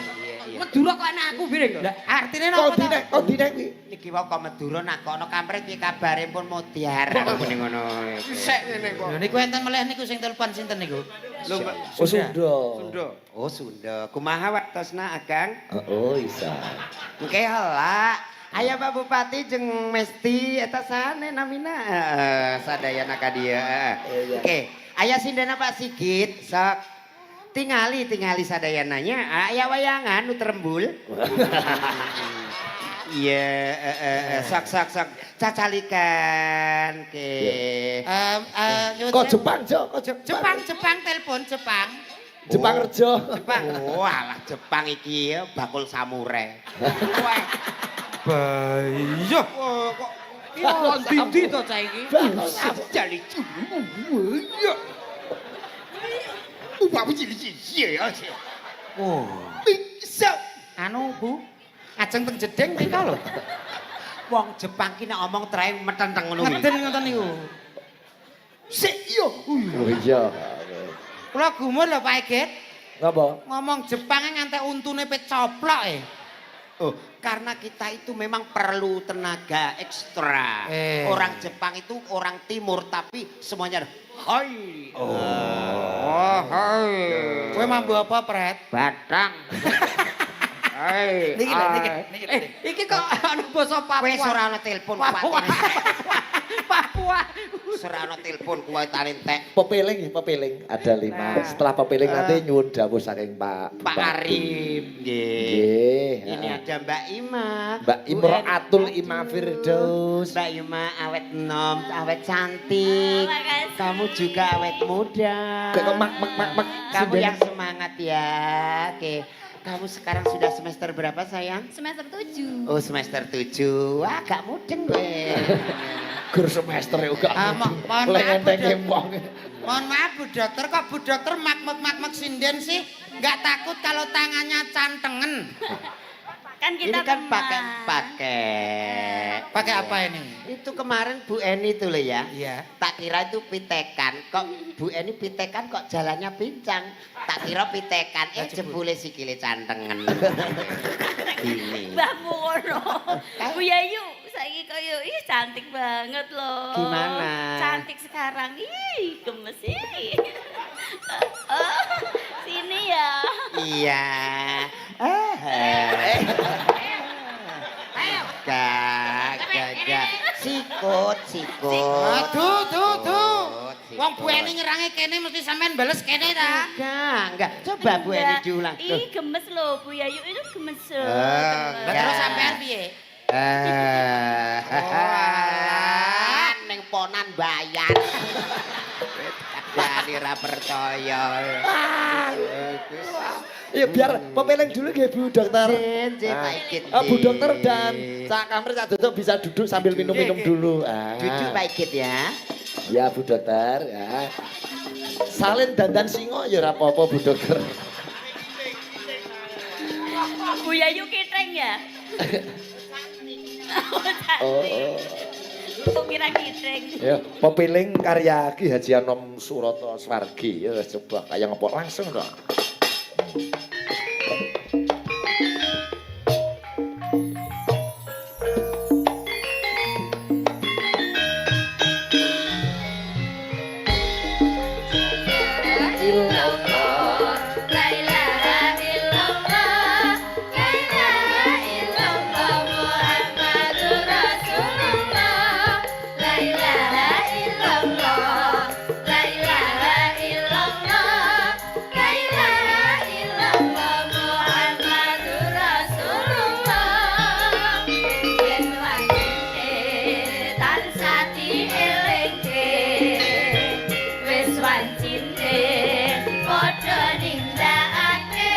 C: Madura kok enek aku bireng. Lah artine napa to?
B: Kondine kuwi.
D: Niki wae kok Madura nakono kampret piye kabare pun mutiara muni ngono.
C: Sek ngene kok. Lho niku enten meleh niku sing telepon sinten niku?
D: Lho,
B: Oh Sunda.
D: Oh, Sunda. Kumaha waktosna, Akang?
B: Oh isa.
D: Oke, heula. Aya Pak Bupati jeung Mesti eta sane namina? Sadayana ka dieu.
B: Iya.
D: Oke, aya sindana Pak Sigit, sok tingali sadayananya. Aya wayangan nu trembul. Iya, sok cacalikan ke.
C: Nyuwun sewu.
B: Kok Jepang.
C: Jepang telepon Jepang.
B: Jepang Rejo.
D: Jepang. Walah Jepang iki ya bakul samurai. Wah,
C: Bayo. Kok ndi to cah iki?
D: jali iya. Upah jadi ya.
C: Oh.
D: Bisa.
C: Anu Bu, Ajeng teng jeding nika lho.
D: Wong Jepang ki nek omong trae metenteng ngono kuwi.
C: Ngeden ngoten niku.
D: Sik yo.
B: Oh iya.
C: Kula gumun lho Pak Egit.
B: Ngapa?
C: Ngomong Jepang ngantek untune pe coplok
D: Oh, karena kita itu memang perlu tenaga ekstra. Orang Jepang itu orang timur tapi semuanya hai.
C: Oh, hai. Kowe mambu apa, Pret?
D: Batang. Hai.
C: Niki lho, niki. Iki kok ana basa Papua.
D: Wis ora ana telepon
C: Papua. Papua.
D: Ora ana telepon kuwi tani entek.
B: Pepeling ada 5. Setelah pepeling nanti nyuwun dawuh saking Pak
D: Pak Arif nggih.
B: Nggih.
D: Ini ada Mbak Ima.
B: Mbak Imro'atul Ima Firdaus.
D: Mbak Ima awet enom, awet cantik.
E: Makasih.
D: Kamu juga awet muda.
B: Kok mak.
D: Kamu yang semangat ya. Oke. Kamu sekarang sudah semester berapa sayang?
E: Semester 7.
D: Oh semester 7. Wah gak mudeng gue.
B: Gur semester uga.
C: Mohon maaf,
B: Lengentenge wong.
C: Mohon maaf Bu Dokter, kok Bu Dokter makmuk sinden sih? Nggak takut kalau tangannya cantengen?
E: Kan
D: Ini
E: kita
D: kan
E: teman.
C: Pakai apa ini?
D: Itu kemarin Bu Eni tuh loh ya.
C: Iya.
D: Tak kira itu pitekan. Kok Bu Eni pitekan kok jalannya pincang. Tak kira pitekan. Jebule sikile cantengen. Ini.
E: Mbah Muwono. Bu Yayu, saiki koyo ih cantik banget loh.
D: Gimana?
E: Cantik sekarang. Ih, gemes ih. Oh, sini ya.
D: Iya. Gak. Sikut.
C: Aduh, tuh.
D: Sikut.
C: Wong Bu Eni nyerangi kene mesti sampean bales kene ta?
D: Enggak. Coba Bu Eni diulang.
E: Ih, gemes loh Bu Yayu itu gemes loh.
C: Lah
E: gemes.
C: terus sampean piye?
D: Alah, ning ponan bayar. Kadane ra percaya.
B: Ya biar pepeling dulu nggih Bu Dokter. Bu Dokter dan Cak Kamri Cak Dodok bisa duduk sambil minum-minum dulu.
D: Duduk Pak Igit ya.
B: Ya Bu Dokter ya. Salin dandan singo ya ora apa-apa Bu Dokter.
E: Bu Yayu kiteng ya? Oh,
B: Oh.
E: Kok kira kiteng?
B: Ya, pepeling karya Ki Haji Anom Suroto Swargi. Ya coba kayak ngepok langsung dong.
E: La ilaha illallah, la ilaha illallah, Muhammadur Rasulullah. La ilaha illallah, la ilaha illallah, la ilaha illallah, Muhammadur Rasulullah. Yen wajine tansah dielingke, wis wancine padha nindakake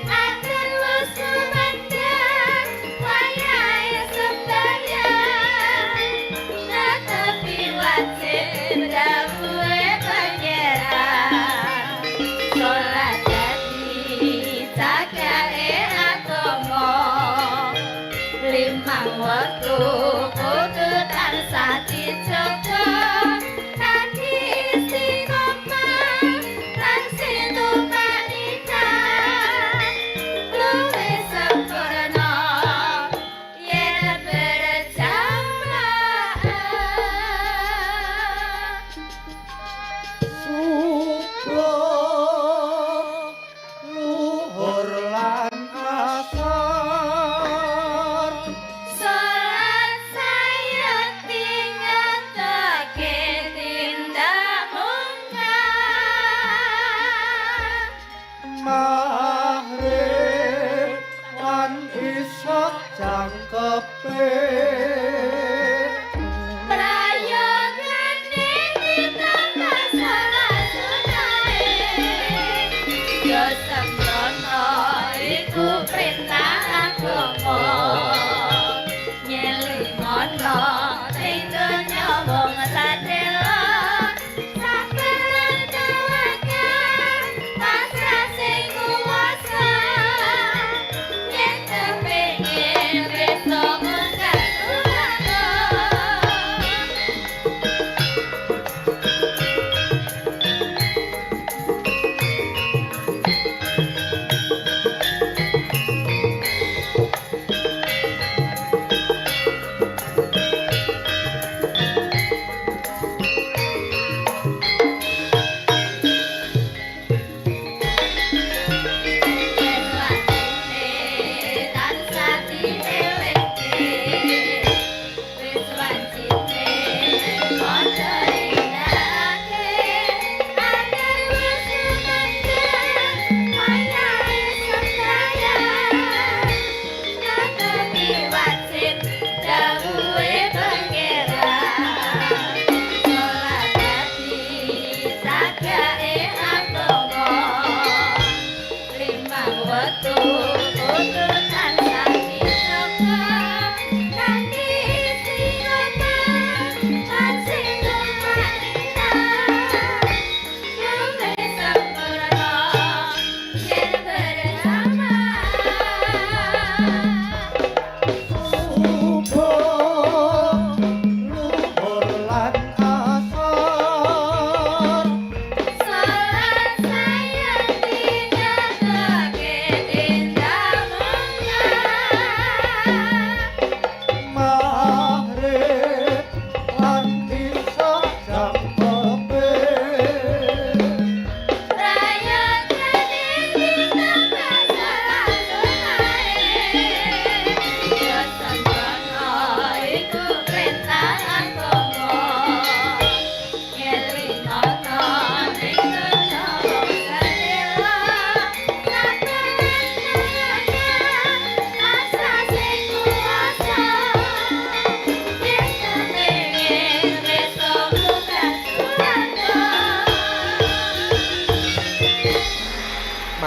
E: agar wis sumandang wayahe sembahyang netepi wajib dawuhe pangeran salat dadi cagake agama limang wektu kudu tansah dijaga kanthi istiqomah lan sintupanikah luwih sempurna yen berjamaah.
B: Luhur lan asar.
E: Salat saya tinggatake tindak mungkar.
B: Mahrib lan isya jangkepe.
E: Prayogane ditambah salat sunahe. Ya sembrono iku perintah agama. Nyelingono ning donya wong sadela. Sabar tawakal pasrah sing kuwasa. Yen kepengin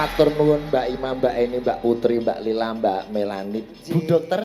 B: matur nuwun Mbak Ima, Mbak Eni, Mbak Putri, Mbak Lila, Mbak Melani. Bu dokter